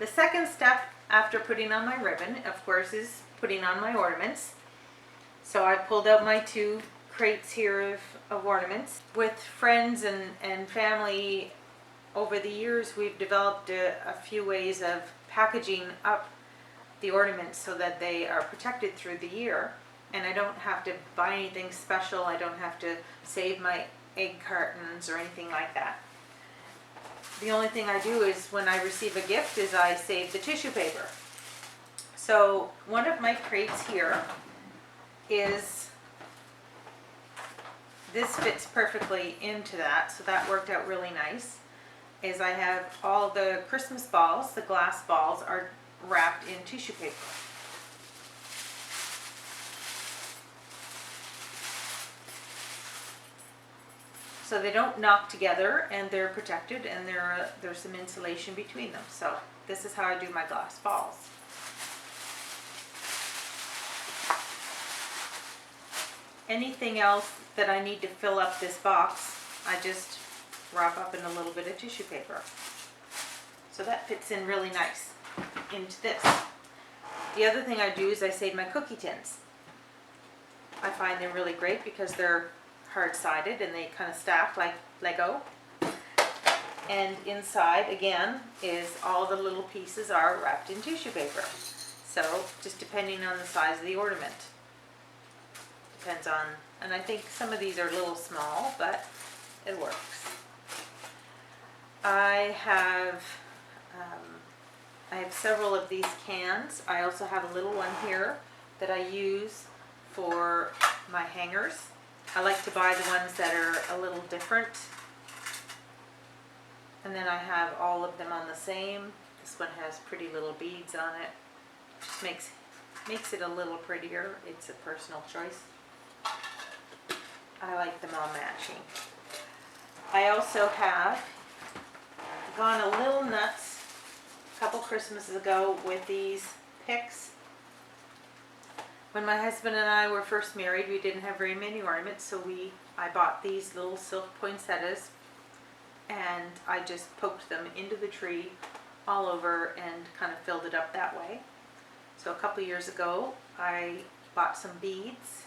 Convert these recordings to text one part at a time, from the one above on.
The second step after putting on my ribbon, of course, is putting on my ornaments. So I pulled out my 2 crates here of ornaments. With friends and family, over the years we've developed a few ways of packaging up the ornaments so that they are protected through the year, and I don't have to buy anything special. I don't have to save my egg cartons or anything like that. The only thing I do is when I receive a gift is I save the tissue paper. So one of my crates here is, this fits perfectly into that, so that worked out really nice, is I have all the Christmas balls, the glass balls, are wrapped in tissue paper. So they don't knock together, and they're protected, and there's some insulation between them. So this is how I do my glass balls. Anything else that I need to fill up this box, I just wrap up in a little bit of tissue paper. So that fits in really nice into this. The other thing I do is I save my cookie tins. I find they're really great because they're hard-sided and they kind of stack like Lego. And inside, again, is all the little pieces are wrapped in tissue paper. So just depending on the size of the ornament. Depends on, and I think some of these are a little small, but it works. I have several of these cans. I also have a little one here that I use for my hangers. I like to buy the ones that are a little different. And then I have all of them on the same. This one has pretty little beads on it. Just makes it a little prettier. It's a personal choice. I like them all matching. I also have gone a little nuts a couple Christmases ago with these picks. When my husband and I were first married, we didn't have very many ornaments, so I bought these little silk poinsettias, and I just poked them into the tree all over and kind of filled it up that way. So a couple years ago, I bought some beads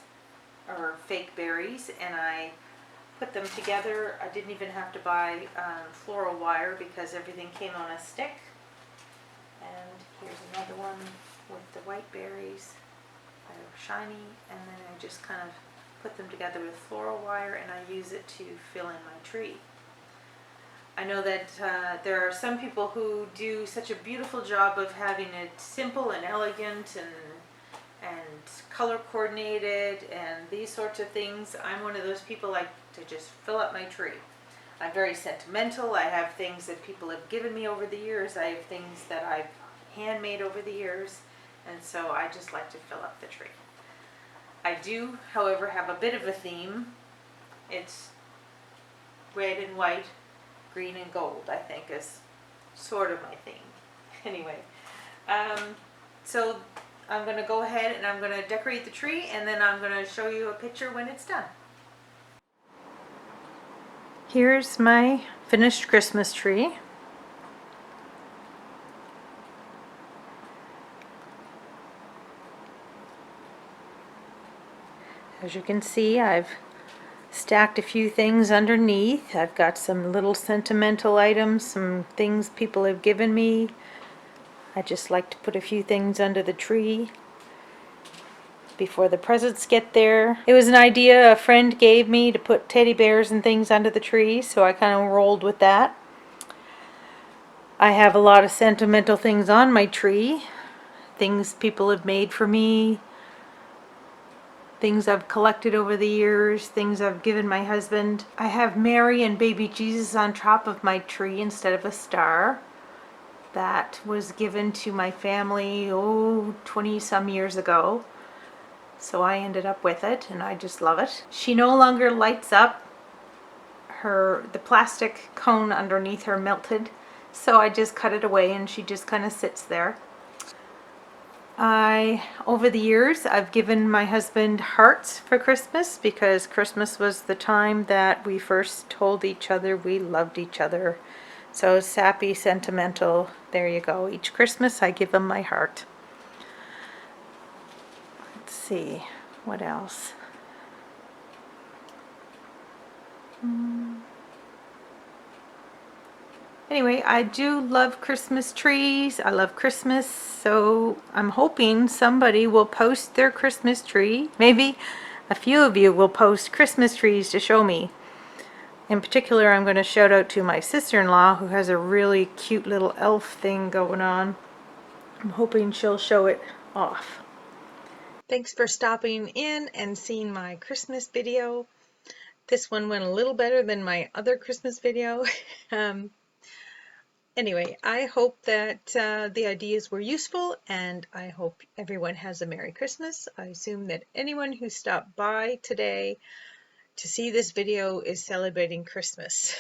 or fake berries, and I put them together. I didn't even have to buy floral wire because everything came on a stick. And here's another one with the white berries. They're shiny, and then I just kind of put them together with floral wire, and I use it to fill in my tree. I know that there are some people who do such a beautiful job of having it simple and elegant and color coordinated and these sorts of things. I'm one of those people like to just fill up my tree. I'm very sentimental. I have things that people have given me over the years. I have things that I've handmade over the years, and so I just like to fill up the tree. I do, however, have a bit of a theme. It's red and white, green and gold, I think, is sort of my theme. Anyway, so I'm going to go ahead and I'm going to decorate the tree, and then I'm going to show you a picture when it's done. Here's my finished Christmas tree. As you can see, I've stacked a few things underneath. I've got some little sentimental items, some things people have given me. I just like to put a few things under the tree before the presents get there. It was an idea a friend gave me to put teddy bears and things under the tree, so I kind of rolled with that. I have a lot of sentimental things on my tree, things people have made for me, things I've collected over the years, things I've given my husband. I have Mary and baby Jesus on top of my tree instead of a star. That was given to my family, 20 some years ago. So I ended up with it, and I just love it. She no longer lights up. The plastic cone underneath her melted, so I just cut it away and she just kind of sits there. Over the years, I've given my husband hearts for Christmas because Christmas was the time that we first told each other we loved each other. So sappy, sentimental, there you go. Each Christmas I give them my heart. Let's see, what else? Anyway, I do love Christmas trees. I love Christmas, so I'm hoping somebody will post their Christmas tree. Maybe a few of you will post Christmas trees to show me. In particular, I'm going to shout out to my sister-in-law who has a really cute little elf thing going on. I'm hoping she'll show it off. Thanks for stopping in and seeing my Christmas video. This one went a little better than my other Christmas video. Anyway, I hope that the ideas were useful, and I hope everyone has a Merry Christmas. I assume that anyone who stopped by today to see this video is celebrating Christmas.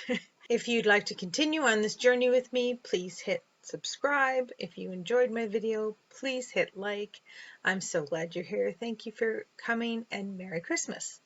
If you'd like to continue on this journey with me, please hit subscribe. If you enjoyed my video, please hit like. I'm so glad you're here. Thank you for coming, and Merry Christmas.